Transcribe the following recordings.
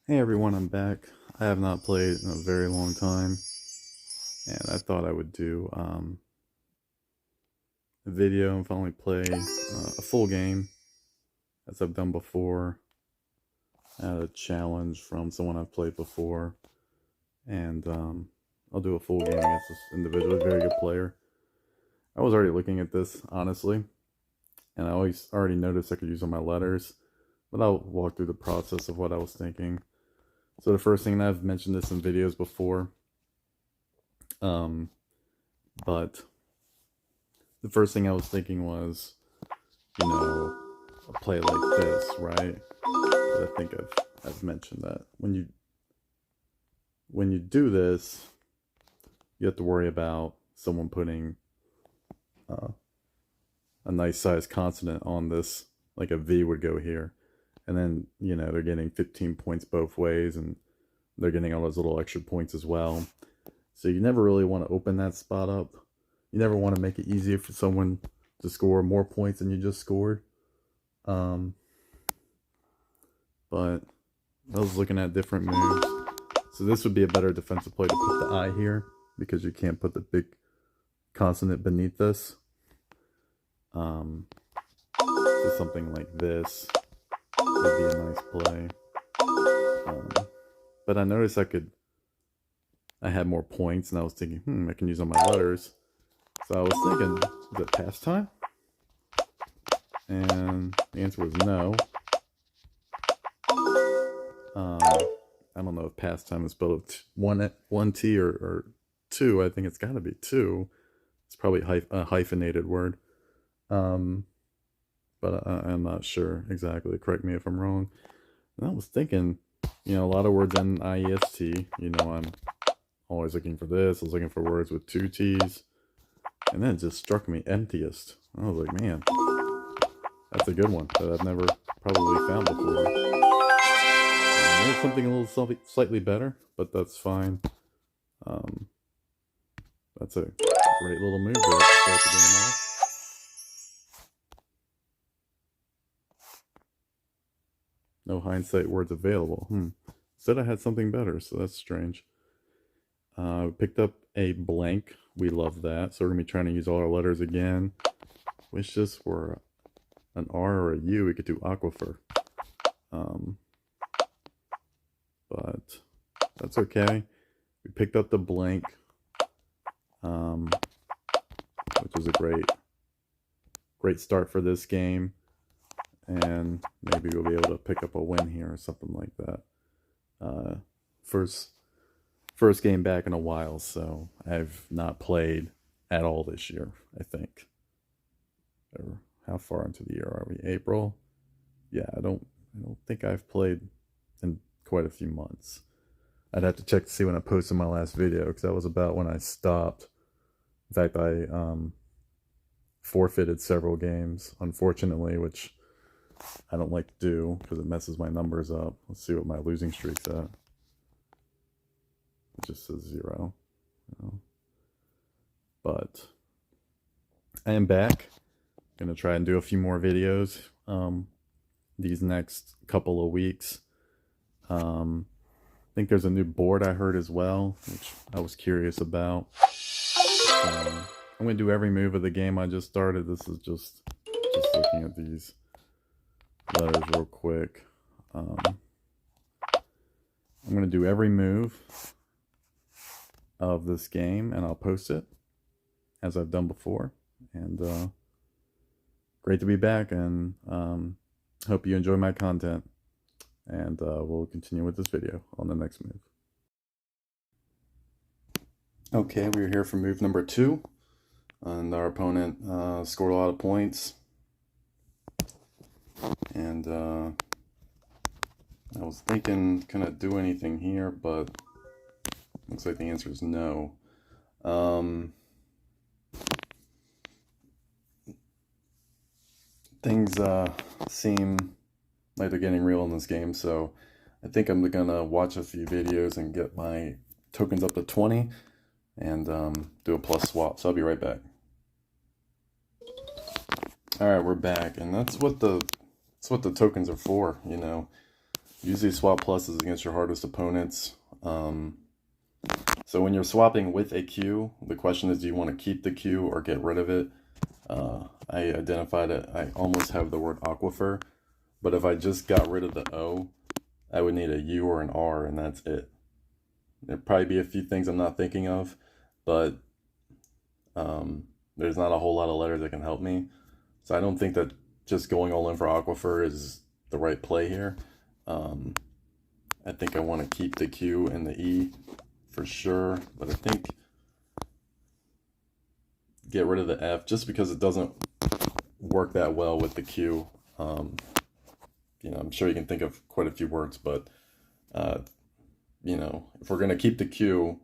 Hey everyone, I'm back. I have not played in a very long time, and I thought I would do a video and finally play a full game as I've done before. I had a challenge from someone I've played before, and I'll do a full game against this individual, very good player. I was already looking at this, honestly, and I always already noticed I could use all my letters, but I'll walk through the process of what I was thinking. So the first thing, and I've mentioned this in videos before, um, but the first thing I was thinking was, a play like this, right? I think I've mentioned that when you do this, you have to worry about someone putting uh, a nice sized consonant on this, like a V would go here, and then they're getting 15 points both ways, and they're getting all those little extra points as well. So you never really want to open that spot up. You never want to make it easier for someone to score more points than you just scored. Um, but I was looking at different moves. So this would be a better defensive play to put the I here because you can't put the big consonant beneath this. So something like this would be a nice play. But I noticed I had more points, and I was thinking, I can use all my letters. So I was thinking, is it pastime? And the answer was no. I don't know if pastime is spelled one T or two. I think it's got to be two. It's probably a hyphenated word. Um, but I'm not sure exactly. Correct me if I'm wrong. And I was thinking, a lot of words end IEST. I'm always looking for this. I was looking for words with two T's. And then it just struck me, emptiest. I was like, man, that's a good one that I've never probably found before. There's something a little slightly better, but that's fine. Um, that's a great little move there to start the game off. No hindsight words available. Said I had something better, so that's strange. Picked up a blank. We love that. So we're going to be trying to use all our letters again. Wish this were an R or a U. We could do aquifer. But that's okay. We picked up the blank, which was a great start for this game. And maybe we'll be able to pick up a win here or something like that. First game back in a while, so I've not played at all this year, I think. Or how far into the year are we? April? Yeah, I don't think I've played in quite a few months. I'd have to check to see when I posted my last video, because that was about when I stopped. In fact, I forfeited several games, unfortunately, which I don't like to do because it messes my numbers up. Let's see what my losing streak's at. It just says 0. But I am back. Gonna try and do a few more videos these next couple of weeks. I think there's a new board I heard as well, which I was curious about. I'm gonna do every move of the game I just started. This is just looking at these letters real quick. I'm gonna do every move of this game, and I'll post it as I've done before. And great to be back, and hope you enjoy my content. And we'll continue with this video on the next move. Okay, we're here for move number 2, and our opponent scored a lot of points. And I was thinking, can I do anything here? But looks like the answer is no. Things seem like they're getting real in this game, so I think I'm gonna watch a few videos and get my tokens up to 20 and do a plus swap. So I'll be right back. All right, we're back, and that's what the tokens are for. Usually swap pluses against your hardest opponents. So when you're swapping with a Q, the question is, do you want to keep the Q or get rid of it? I identified it. I almost have the word aquifer, but if I just got rid of the O, I would need a U or an R, and that's it. There'd probably be a few things I'm not thinking of, but there's not a whole lot of letters that can help me. So I don't think that just going all in for aquifer is the right play here. I think I want to keep the Q and the E for sure, but I think get rid of the F just because it doesn't work that well with the Q. You know, I'm sure you can think of quite a few words, but you know, if we're going to keep the Q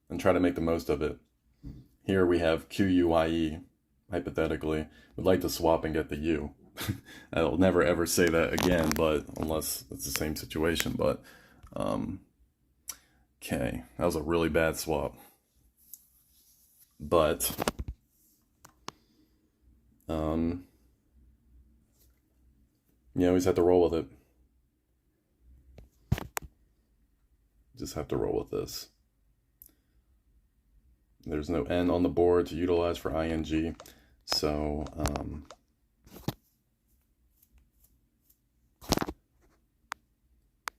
and try to make the most of it, here we have QUIE, hypothetically. We'd like to swap and get the U. I'll never ever say that again, but unless it's the same situation, but okay, that was a really bad swap. But you always have to roll with it. Just have to roll with this. There's no N on the board to utilize for ing, so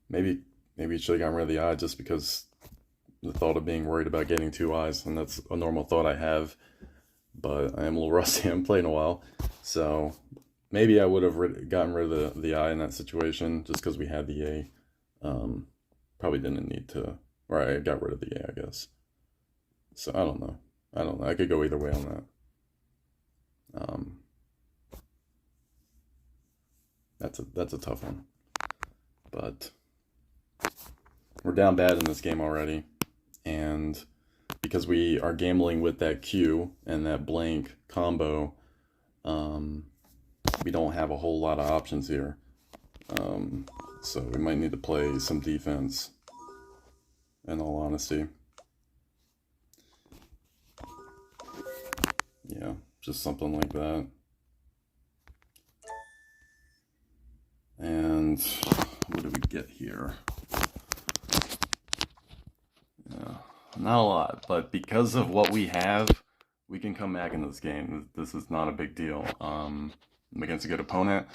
maybe you should have gotten rid of the I just because the thought of being worried about getting two I's, and that's a normal thought I have, but I am a little rusty. I haven't played in a while, so maybe I would have gotten rid of the I in that situation just because we had the A. Probably didn't need to, or I got rid of the A, I guess. So I don't know. I could go either way on that. That's a tough one, but we're down bad in this game already, and because we are gambling with that Q and that blank combo, we don't have a whole lot of options here. So we might need to play some defense, in all honesty. Yeah, just something like that. And what do we get here? Yeah, not a lot, but because of what we have, we can come back in this game. This is not a big deal. I'm against a good opponent,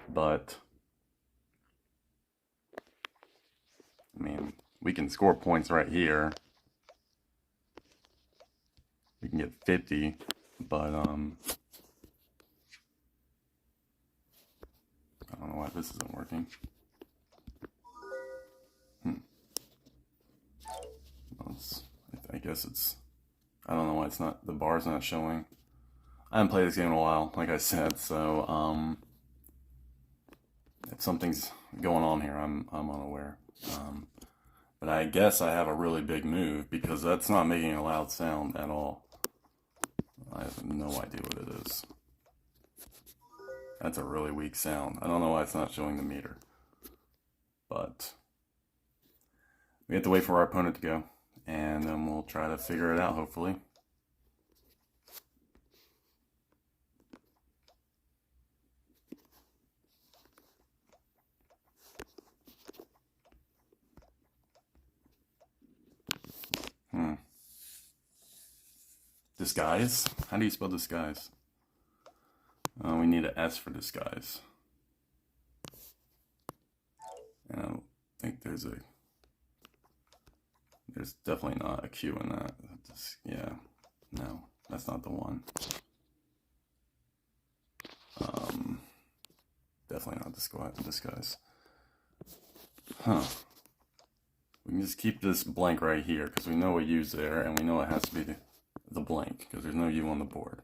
but I mean, we can score points right here. We can get 50, but I don't know why this isn't working. Well, I guess it's, I don't know why it's not, the bar's not showing. I haven't played this game in a while, like I said, so if something's going on here, I'm unaware. But I guess I have a really big move because that's not making a loud sound at all. I have no idea what it is. That's a really weak sound. I don't know why it's not showing the meter. But we have to wait for our opponent to go, and then we'll try to figure it out, hopefully. Disguise? How do you spell disguise? We need an S for disguise. And I don't think there's definitely not a Q in that. Yeah, no, that's not the one. Definitely not disguise. Huh. We can just keep this blank right here because we know a U's there, and we know it has to be the blank because there's no U on the board.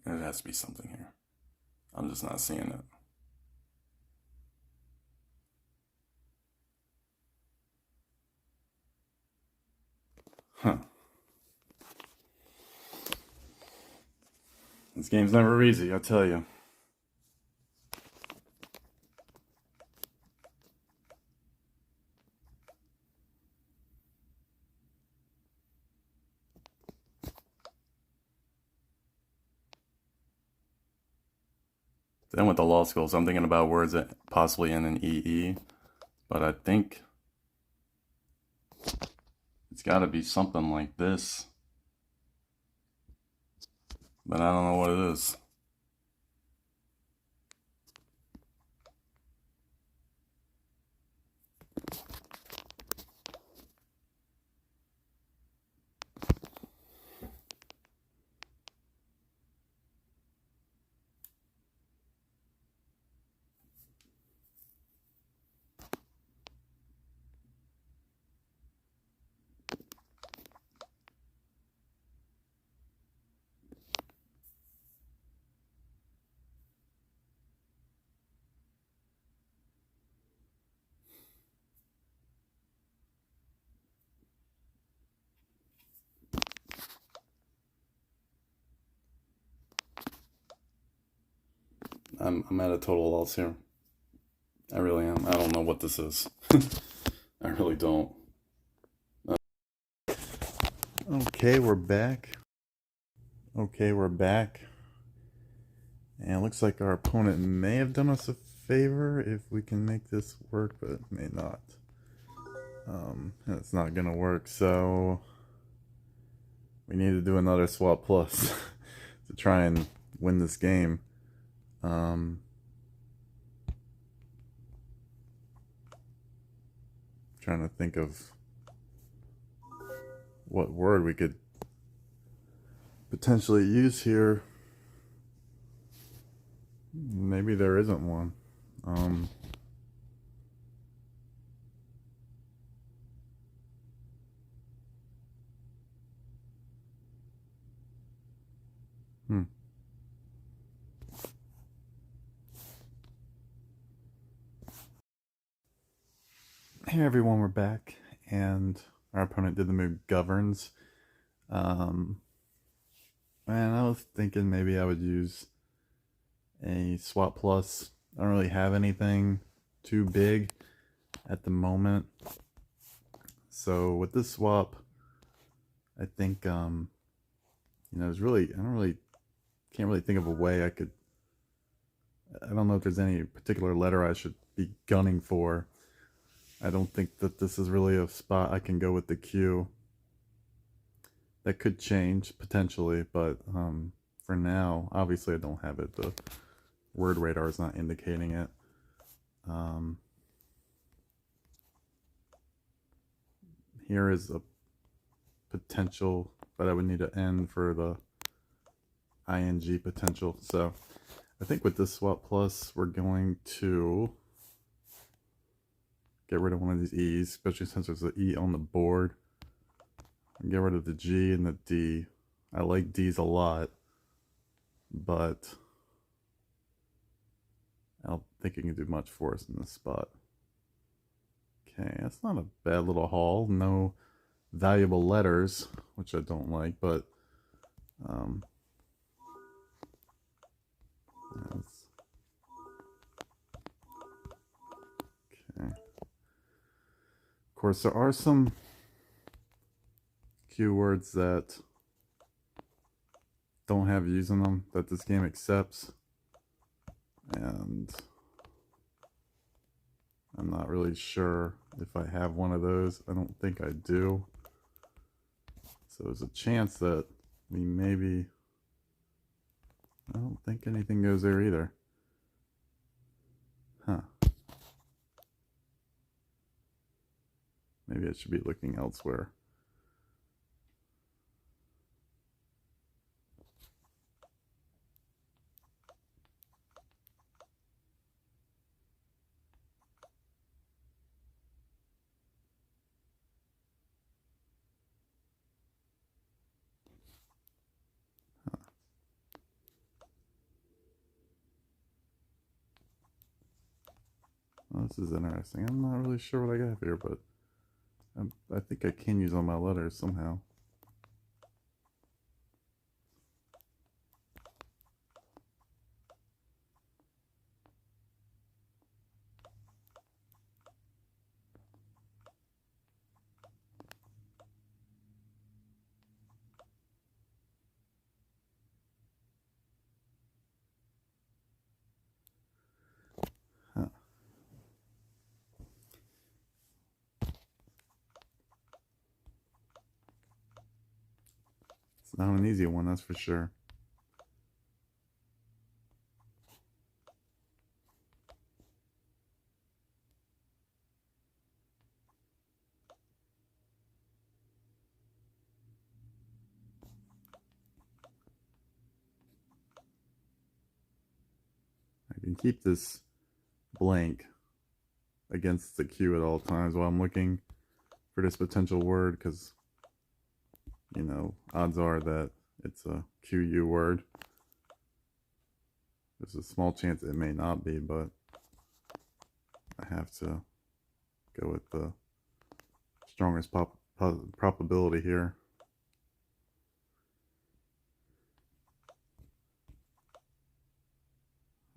There has to be something here. I'm just not seeing it. Huh. This game's never easy, I tell you. Then went to law school, so I'm thinking about words that possibly end in EE. But I think it's got to be something like this. But I don't know what it is. I'm at a total loss here. I really am. I don't know what this is. I really don't. Okay, we're back. And it looks like our opponent may have done us a favor if we can make this work, but it may not. It's not gonna work, so we need to do another swap plus to try and win this game. Trying to think of what word we could potentially use here. Maybe there isn't one. Hey everyone, we're back, and our opponent did the move governs. And I was thinking maybe I would use a swap plus. I don't really have anything too big at the moment. So with this swap, I think there's really can't really think of a way I could. I don't know if there's any particular letter I should be gunning for. I don't think that this is really a spot I can go with the Q. That could change potentially, but for now, obviously I don't have it. The word radar is not indicating it. Here is a potential, but I would need an N for the ing potential. So I think with this swap plus, we're going to get rid of one of these E's, especially since there's an E on the board. And get rid of the G and the D. I like D's a lot, but I don't think it can do much for us in this spot. Okay, that's not a bad little haul. No valuable letters, which I don't like, but okay. Of course, there are some keywords that don't have U's in them that this game accepts, and I'm not really sure if I have one of those. I don't think I do. So there's a chance that we maybe... I don't think anything goes there either. Huh. Maybe I should be looking elsewhere. Well, this is interesting. I'm not really sure what I got here, but I think I can use all my letters somehow. It's not an easy one, that's for sure. I can keep this blank against the Q at all times while I'm looking for this potential word, because, you know, odds are that it's a QU word. There's a small chance it may not be, but I have to go with the strongest probability here.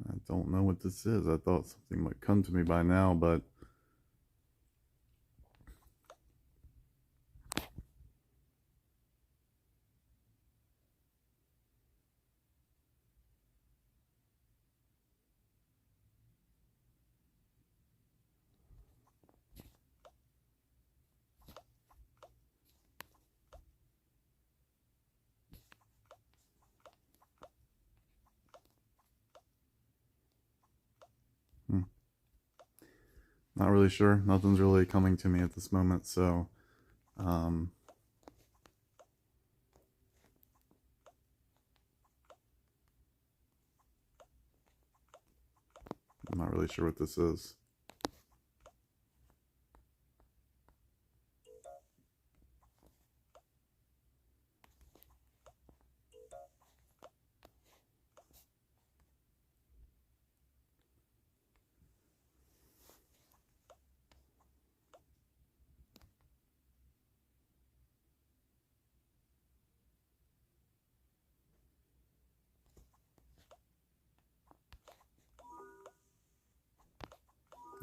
I don't know what this is. I thought something might come to me by now, but not really sure. Nothing's really coming to me at this moment, so I'm not really sure what this is.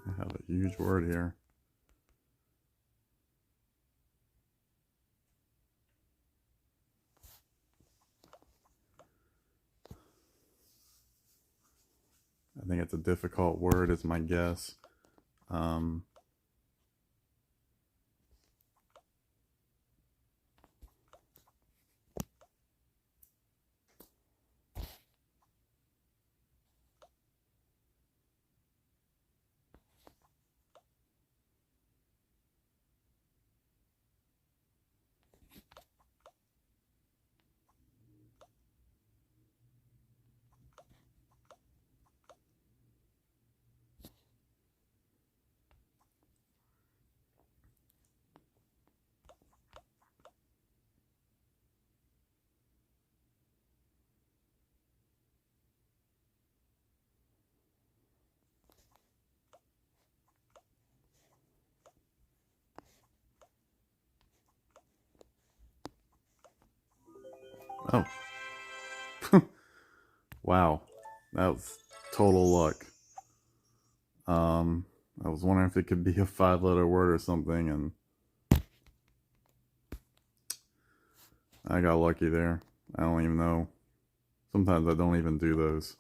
I have a huge word here. I think it's a difficult word, is my guess. Oh. Wow. That was total luck. I was wondering if it could be a 5-letter word or something, and I got lucky there. I don't even know. Sometimes I don't even do those.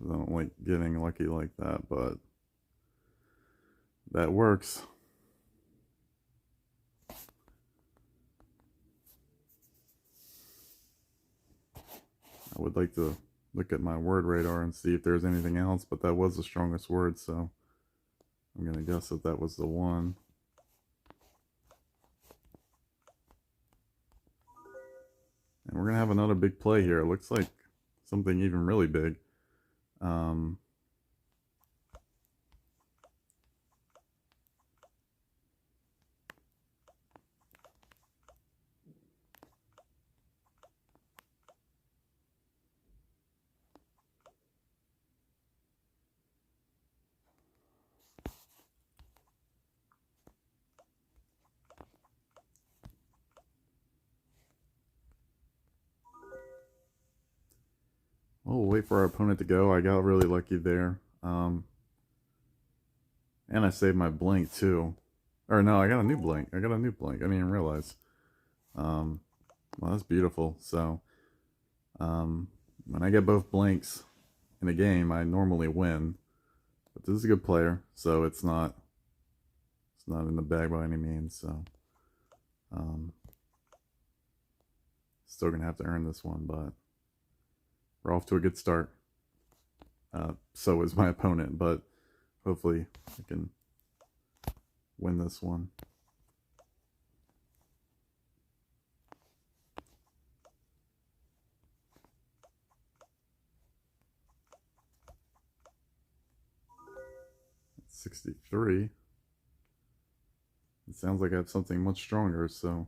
I don't like getting lucky like that, but that works. I would like to look at my word radar and see if there's anything else, but that was the strongest word, so I'm going to guess that that was the one. And we're going to have another big play here. It looks like something even really big. Oh, we'll wait for our opponent to go. I got really lucky there. And I saved my blank too. Or no, I got a new blank. I didn't even realize. Well, that's beautiful. So, when I get both blanks in a game, I normally win. But this is a good player, so it's not in the bag by any means. So Still gonna have to earn this one, but we're off to a good start. So is my opponent, but hopefully I can win this one. That's 63. It sounds like I have something much stronger, so.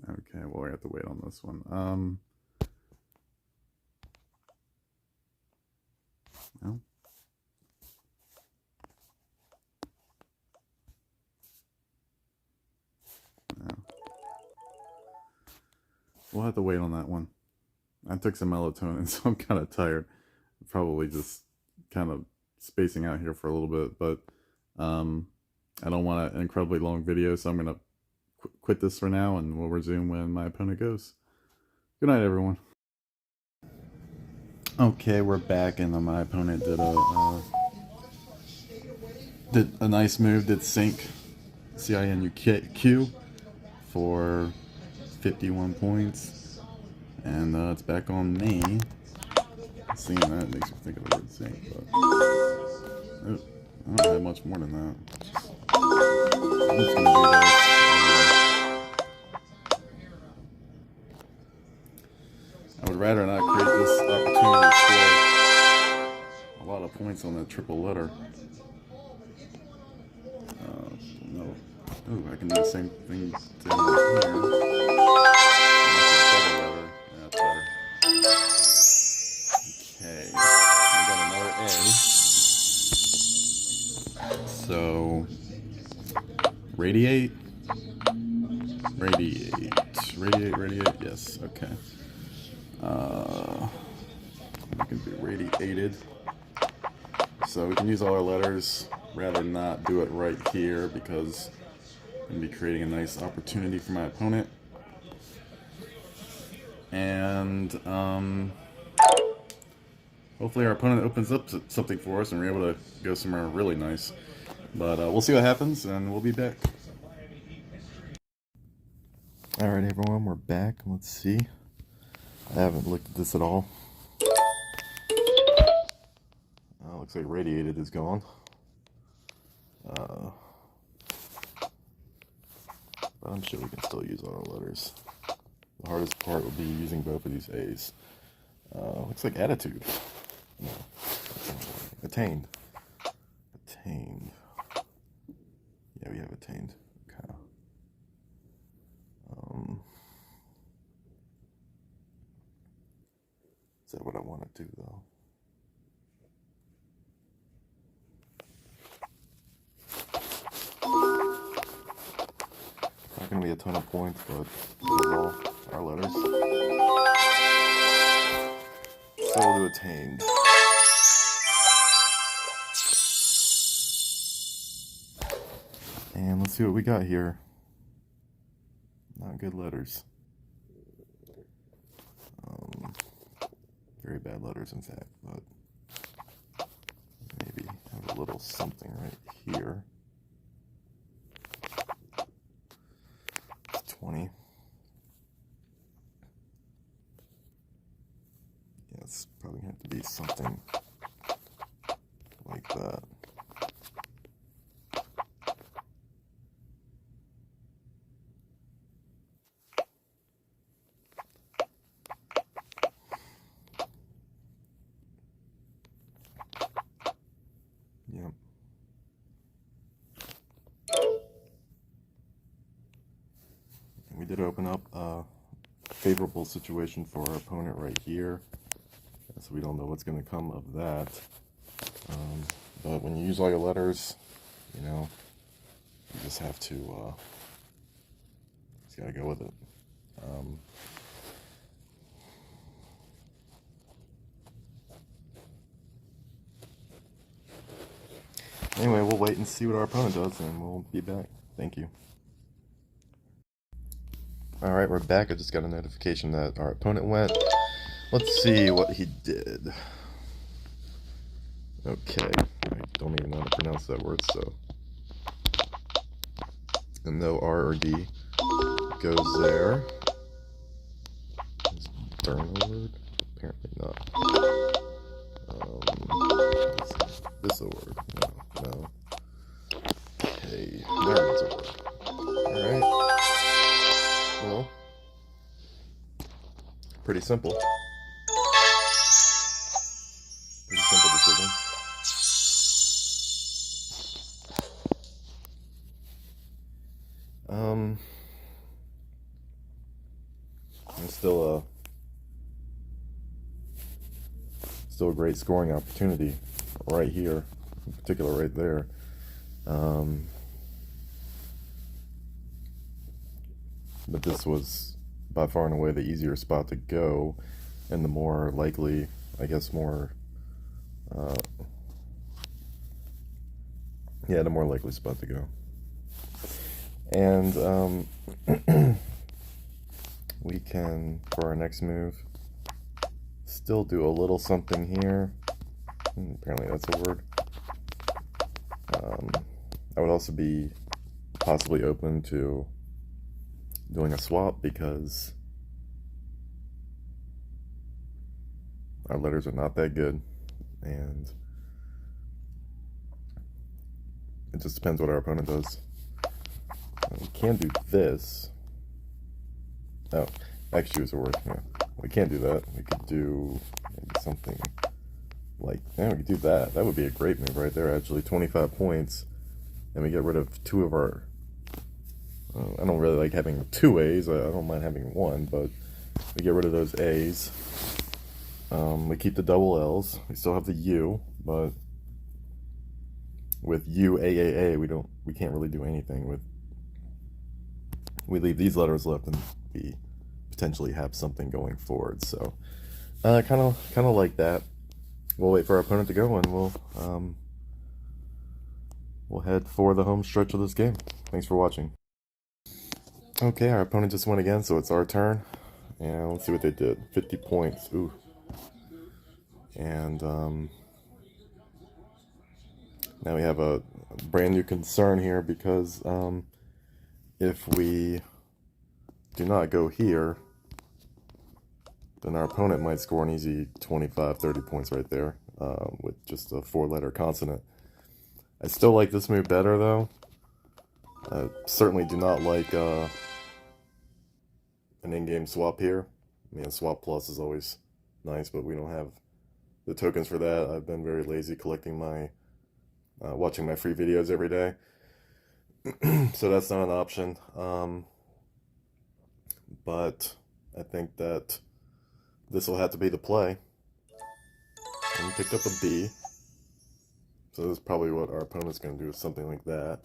Okay, well, I have to wait on this one. No. No. We'll have to wait on that one. I took some melatonin, so I'm kind of tired. Probably just kind of spacing out here for a little bit, but I don't want an incredibly long video, so I'm going to quit this for now, and we'll resume when my opponent goes. Good night, everyone. Okay, we're back, and my opponent did a nice move, did Sink, C-I-N-U-Q, for 51 points, and it's back on me. Seeing that makes me think of the word Sink, but I don't have much more than that. I'm just gonna do this. I would rather not create this opportunity to score a lot of points on that triple letter. No. Ooh, I can do the same thing down here. That's better. Okay, we got another A. So, radiate, yes, okay. We can be radiated. So we can use all our letters, rather not do it right here because I'm going to be creating a nice opportunity for my opponent. And hopefully our opponent opens up something for us and we're able to go somewhere really nice. But we'll see what happens, and we'll be back. Alright everyone, we're back. Let's see. I haven't looked at this at all. Looks like radiated is gone. But I'm sure we can still use all our letters. The hardest part will be using both of these A's. Looks like attitude. No, attained. Attained. Yeah, we have attained. Okay. Is that what I want to do though? Not gonna be a ton of points, but all our letters. So we'll do attained. And let's see what we got here. Not good letters. Very bad letters, in fact, but maybe have a little something right here. 20. Yeah, it's probably going to have to be something like that. Yep. We did open up favorable situation for our opponent right here. So we don't know what's going to come of that. But when you use all your letters, you know, you just have to, just gotta go with it. Anyway, we'll wait and see what our opponent does, and we'll be back. Thank you. Alright, we're back. I just got a notification that our opponent went. Let's see what he did. Okay, I don't even know how to pronounce that word, so. And no R or D goes there. Is Derna word? Apparently not. Is this a word? No. Okay, there's a word. Alright. Well, pretty simple. Pretty simple decision. And still a great scoring opportunity right here, in particular right there. But this was by far and away the easier spot to go, and the more likely, I guess, the more likely spot to go. And we can, for our next move, still do a little something here. Apparently that's a word. I would also be possibly open to doing a swap because our letters are not that good, and it just depends what our opponent does. We can do this. Oh, actually was a word. Yeah. We can't do that. We could do maybe something like, yeah, we could do that. That would be a great move right there, actually. 25 points. And we get rid of two of our... I don't really like having two A's. I don't mind having one, but we get rid of those A's. We keep the double L's. We still have the U, but with UAAA, we can't really do anything with... We leave these letters left and we potentially have something going forward. So kind of like that. We'll wait for our opponent to go, and we'll head for the home stretch of this game. Thanks for watching. Okay, our opponent just went again, so it's our turn. And let's see what they did. 50 points. Ooh. And now we have a brand new concern here because if we do not go here, then our opponent might score an easy 25, 30 points right there with just a four-letter consonant. I still like this move better, though. I certainly do not like an in-game swap here. I mean, a swap plus is always nice, but we don't have the tokens for that. I've been very lazy collecting my, watching my free videos every day. So that's not an option. But I think that this will have to be the play. And we picked up a B. So this is probably what our opponent's going to do, is something like that.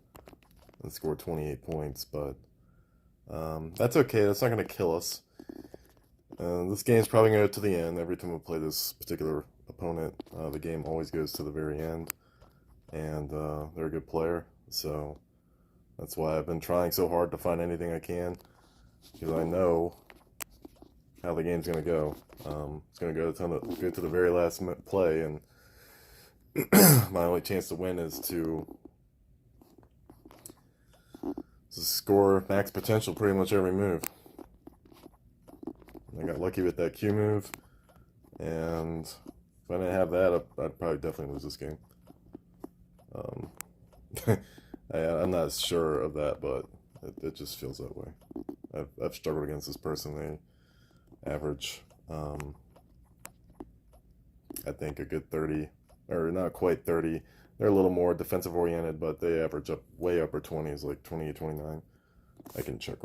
And score 28 points, but that's okay. That's not going to kill us. This game's probably going to go to the end. Every time we play this particular opponent, the game always goes to the very end. And they're a good player, so that's why I've been trying so hard to find anything I can, because I know how the game's going to go. It's going to go to the very last play, and my only chance to win is to score max potential pretty much every move. I got lucky with that Q move, and if I didn't have that, I'd probably definitely lose this game. I'm not sure of that, but it just feels that way. I've struggled against this person. They average, I think, a good 30, or not quite 30. They're a little more defensive oriented, but they average way upper 20s, like 28, 29. I can check.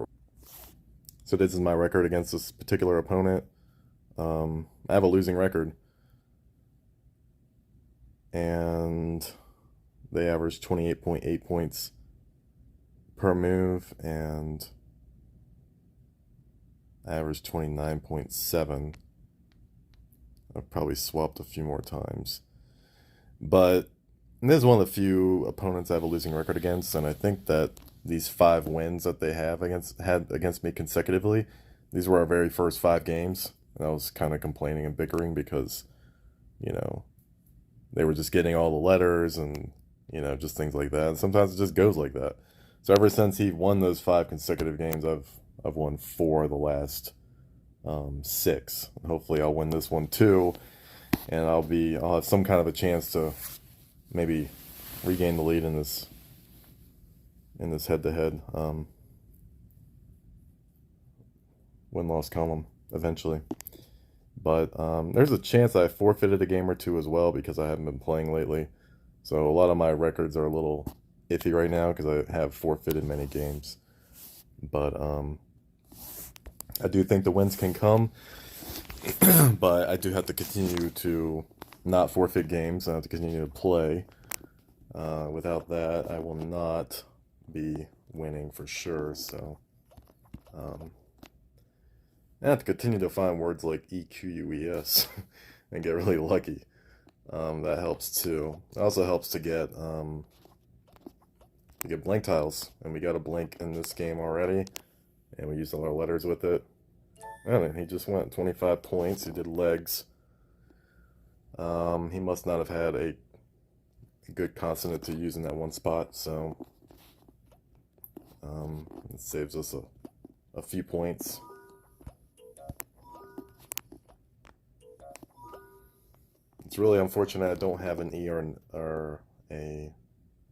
So this is my record against this particular opponent. I have a losing record. And they average 28.8 points per move, and I average 29.7. I've probably swapped a few more times. But this is one of the few opponents I have a losing record against, and I think that these 5 wins that they had against me consecutively, these were our very first 5 games. And I was kind of complaining and bickering because, you know, they were just getting all the letters and, you know, just things like that. And sometimes it just goes like that. So ever since he won those 5 consecutive games, I've won 4 of the last 6. And hopefully I'll win this one too, and I'll have some kind of a chance to maybe regain the lead in this head-to-head win-loss column eventually. But there's a chance I forfeited a game or two as well because I haven't been playing lately. So a lot of my records are a little iffy right now because I have forfeited many games. But I do think the wins can come. But I do have to continue to not forfeit games. I have to continue to play. Without that, I will not be winning for sure. So I have to continue to find words like EQUES and get really lucky. That helps too. It also helps to get blank tiles, and we got a blank in this game already, and we used all our letters with it. And he just went 25 points. He did legs. He must not have had a good consonant to use in that one spot, so it saves us a few points. It's really unfortunate I don't have an E or a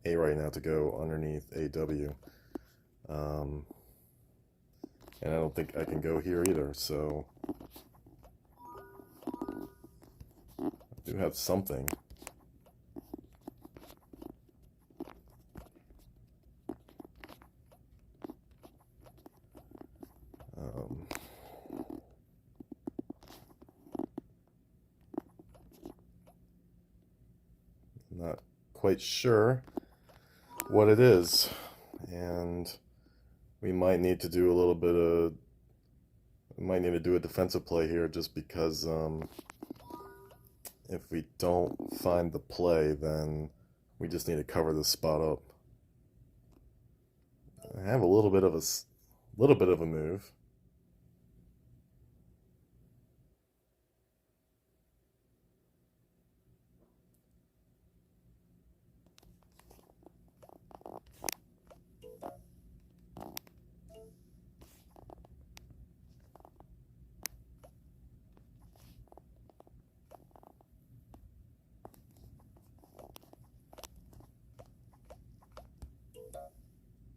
right now to go underneath AW. And I don't think I can go here either, so I do have something. Not quite sure what it is, and we might need to do a little bit of, we might need to do a defensive play here just because if we don't find the play, then we just need to cover this spot up. I have a little bit of a move.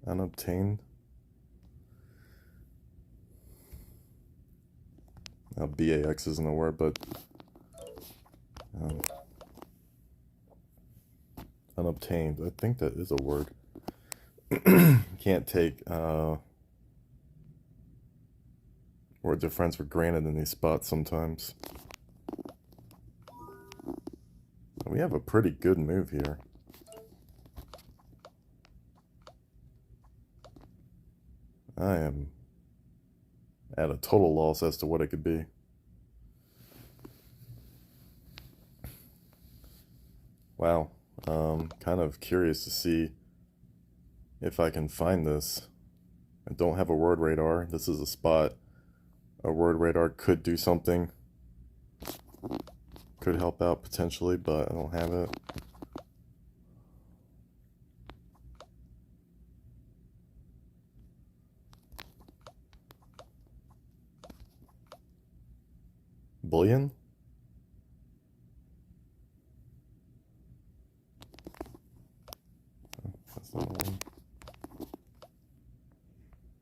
Unobtained. Now BAX isn't a word, but unobtained. I think that is a word. Can't take words of friends for granted in these spots sometimes. We have a pretty good move here. I am at a total loss as to what it could be. Wow. Kind of curious to see if I can find this. I don't have a word radar. This is a spot a word radar could do something. Could help out potentially, but I don't have it. Bullion? That's not one.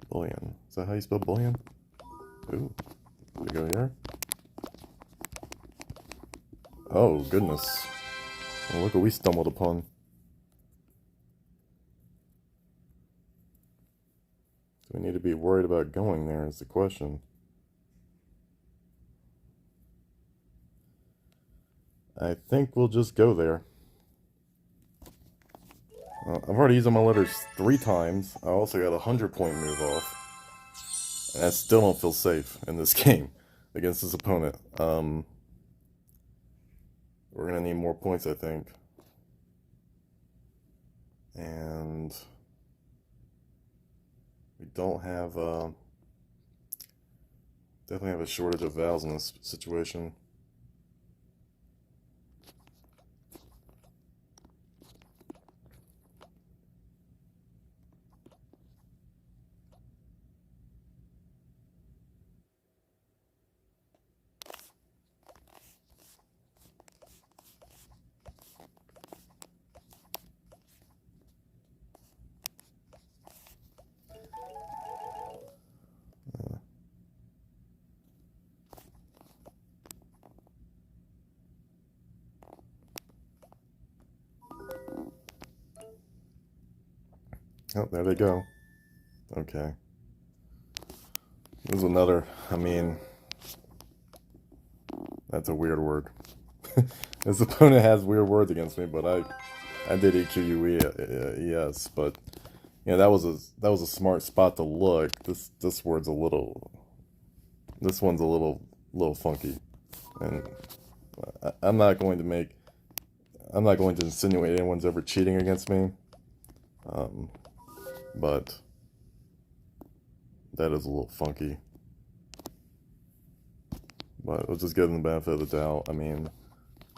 Bullion. Is that how you spell bullion? Ooh. We go here. Oh, goodness. Well, look what we stumbled upon. Do we need to be worried about going there is the question. I think we'll just go there. I've already used all my letters 3 times. I also got a 100-point move off. And I still don't feel safe in this game against this opponent. We're going to need more points, I think. And we don't have, definitely have a shortage of vowels in this situation. Oh, there they go. Okay. There's another, I mean, that's a weird word. This opponent has weird words against me, but I did EQUES, but yeah, that was a smart spot to look. This word's a little, this one's a little funky, and I'm not going to insinuate anyone's ever cheating against me, but that is a little funky. But let's just give them the benefit of the doubt. I mean,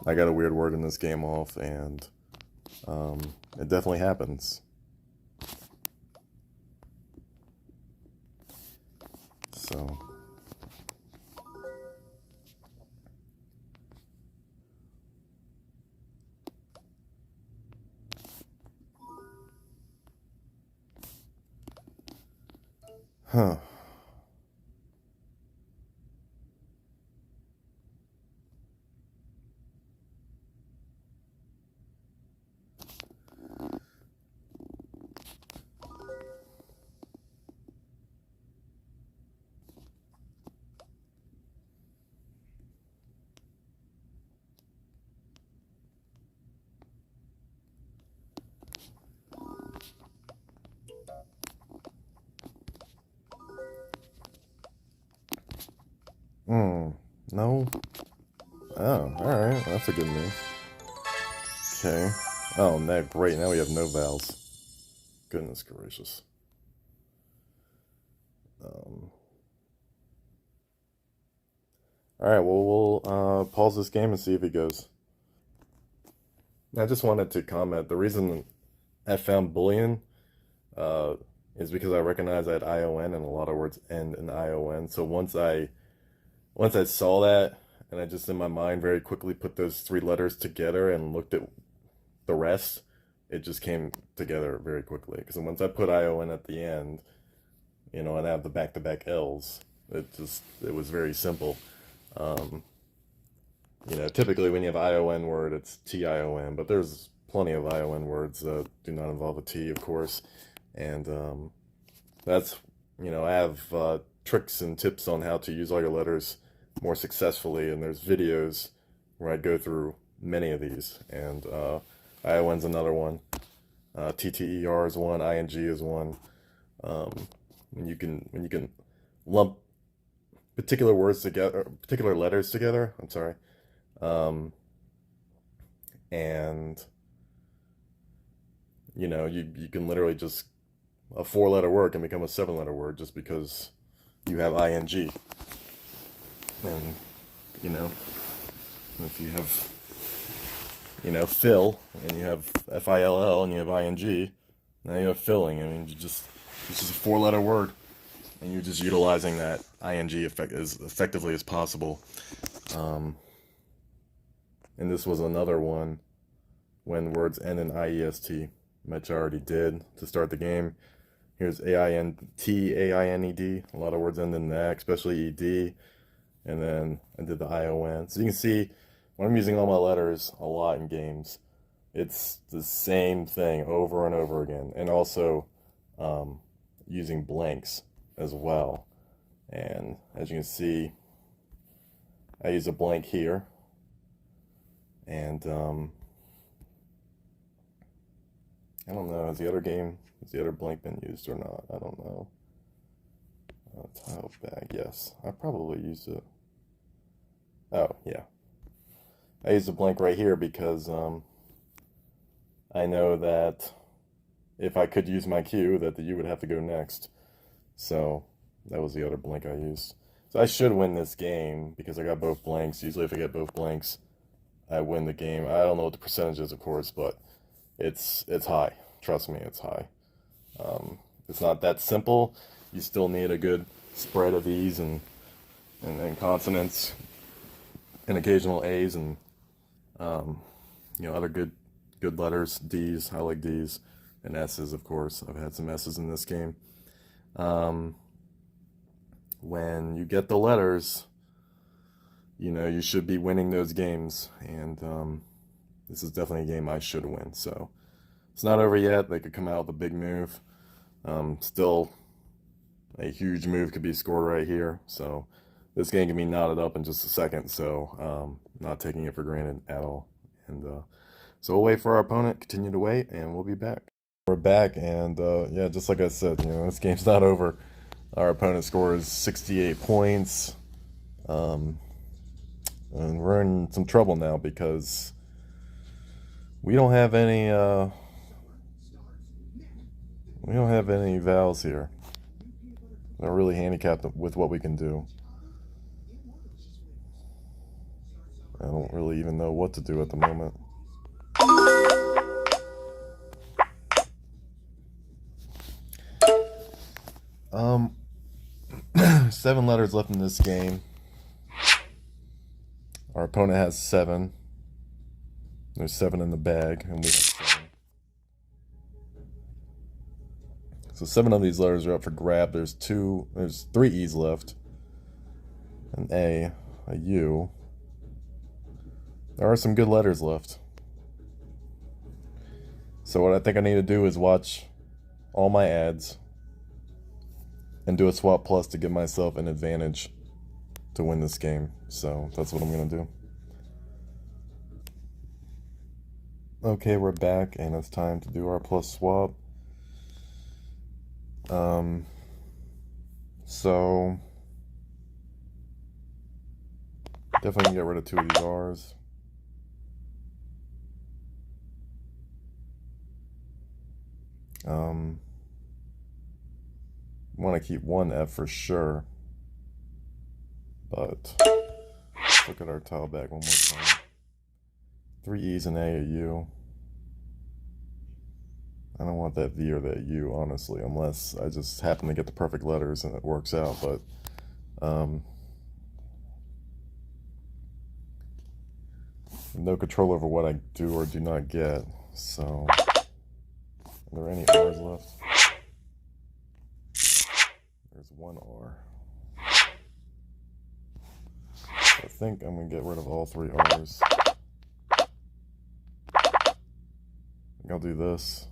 I got a weird word in this game off, and it definitely happens. So. Huh. No. Oh, alright. That's a good move. Okay. Oh, no, great. Now we have no vowels. Goodness gracious. Alright, well, we'll pause this game and see if he goes. I just wanted to comment. The reason I found Boolean is because I recognize that ION and a lot of words end in ION. So once I saw that, and I just in my mind very quickly put those 3 letters together and looked at the rest, it just came together very quickly. Because once I put ION at the end, you know, and I have the back-to-back L's, it was very simple. You know, typically when you have ION word, it's TION, but there's plenty of ION words that do not involve a T, of course. And that's, you know, I have tricks and tips on how to use all your letters more successfully, and there's videos where I go through many of these. And ION's another one. TTER is one. ING is one. When you can lump particular words together, particular letters together. I'm sorry. And you know, you can literally just a 4-letter word can become a 7-letter word just because you have ing. And you know, if you have, you know, fill and you have FILL and you have ing, now you have filling. I mean, it's just a 4-letter word, and you're just utilizing that ing as effectively as possible. And this was another one when words end in IEST, which I already did to start the game. Here's AINT, AINED. A lot of words end in that, especially ED. And then I did the ION. So you can see when I'm using all my letters a lot in games, it's the same thing over and over again. And also using blanks as well. And as you can see, I use a blank here. And I don't know, has the other blank been used or not? I don't know. Tile bag, yes. I probably used it. Oh, yeah. I used a blank right here because I know that if I could use my cue, that the U would have to go next. So that was the other blank I used. So I should win this game because I got both blanks. Usually if I get both blanks, I win the game. I don't know what the percentage is, of course, but it's high. Trust me, it's high. It's not that simple. You still need a good spread of E's and consonants and occasional A's and other good letters. D's, I like D's, and S's, of course. I've had some S's in this game. When you get the letters, you should be winning those games, and this is definitely a game I should win. So it's not over yet. They could come out with a big move. Still, a huge move could be scored right here. So this game can be knotted up in just a second. So not taking it for granted at all. And so we'll wait for our opponent. Continue to wait, and we'll be back. We're back, and yeah, just like I said, this game's not over. Our opponent scores 68 points. And we're in some trouble now because we don't have any vowels here. They're really handicapped with what we can do. I don't really even know what to do at the moment. Seven letters left in this game. Our opponent has 7. There's 7 in the bag, and we have 7. So 7 of these letters are up for grab. There's 3 E's left. An A, a U. There are some good letters left. So what I think I need to do is watch all my ads and do a swap plus to give myself an advantage to win this game. So that's what I'm gonna do. Okay, we're back, and it's time to do our plus swap. So definitely can get rid of 2 of these R's. Want to keep 1 F for sure, but let's look at our tile bag one more time. 3 E's, an A, a U. I don't want that V or that U, honestly, unless I just happen to get the perfect letters and it works out, but no control over what I do or do not get. So are there any R's left? There's 1 R. I think I'm going to get rid of all 3 R's. I think I'll do this.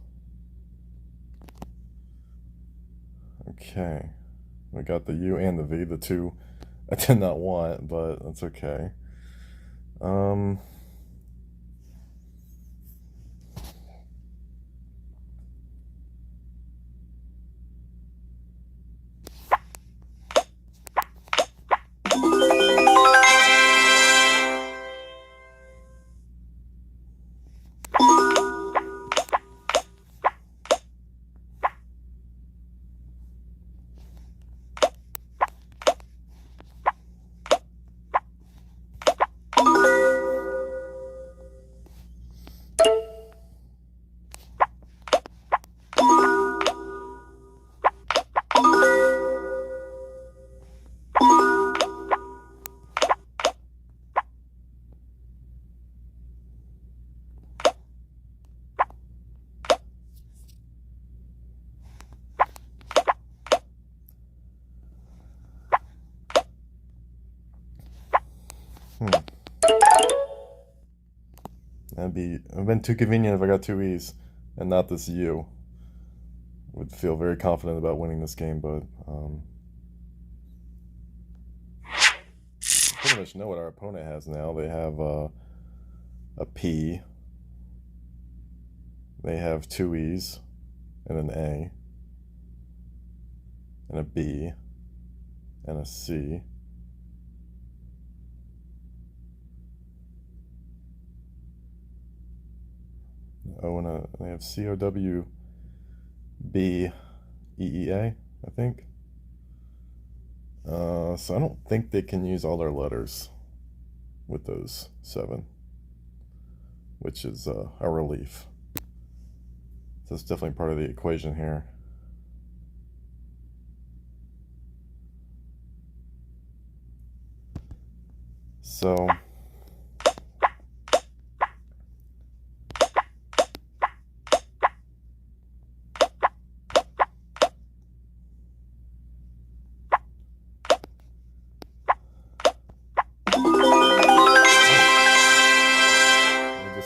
Okay. We got the U and the V, the 2 I did not want, but that's okay. It'd been too convenient if I got 2 E's and not this U. would feel very confident about winning this game, but pretty much know what our opponent has now. They have a P. They have two E's and an A and a B and a C. Oh, and they have COWBEEA, I think. So I don't think they can use all their letters with those 7, which is a relief. So it's definitely part of the equation here. So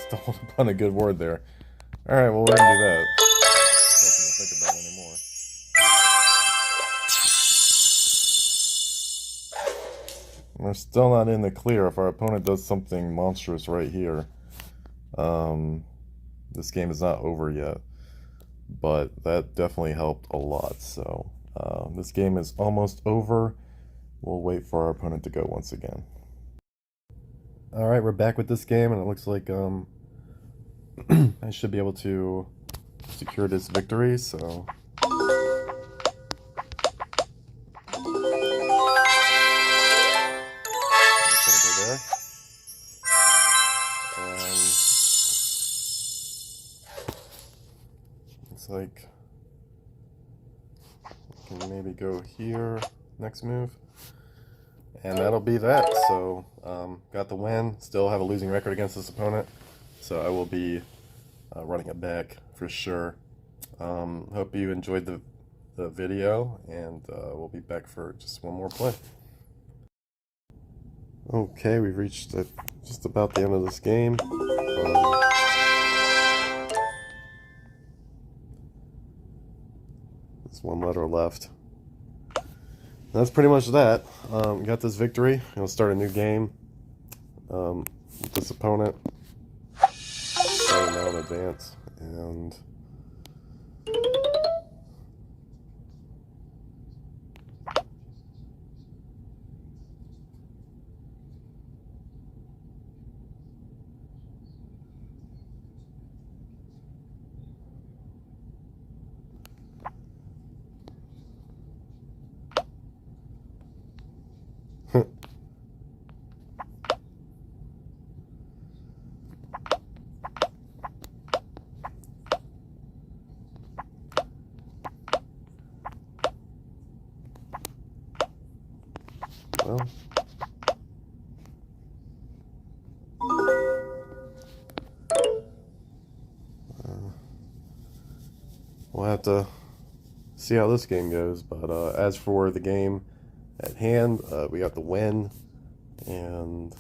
stumbled upon a good word there. All right, well, we're gonna do that. Nothing to think about anymore. We're still not in the clear. If our opponent does something monstrous right here, this game is not over yet. But that definitely helped a lot. So this game is almost over. We'll wait for our opponent to go once again. All right, we're back with this game, and it looks like I should be able to secure this victory, so just gonna go there. And looks like we can maybe go here next move. And that'll be that. So, got the win. Still have a losing record against this opponent. So I will be running it back for sure. Hope you enjoyed the video, and we'll be back for just one more play. Okay, we've reached just about the end of this game. There's one letter left. That's pretty much that. Got this victory. I'll start a new game with this opponent. Starting now in advance. And well, we'll have to see how this game goes. But as for the game at hand, we got the win, and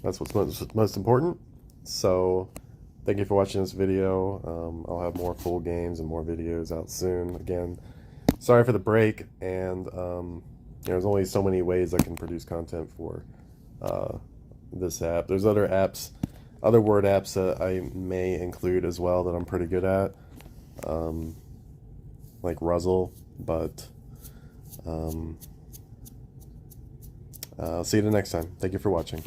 that's what's most important. So thank you for watching this video. I'll have more full games and more videos out soon. Again, sorry for the break, and there's only so many ways I can produce content for this app. There's other apps, other word apps that I may include as well that I'm pretty good at, like Ruzzle, but I'll see you the next time. Thank you for watching.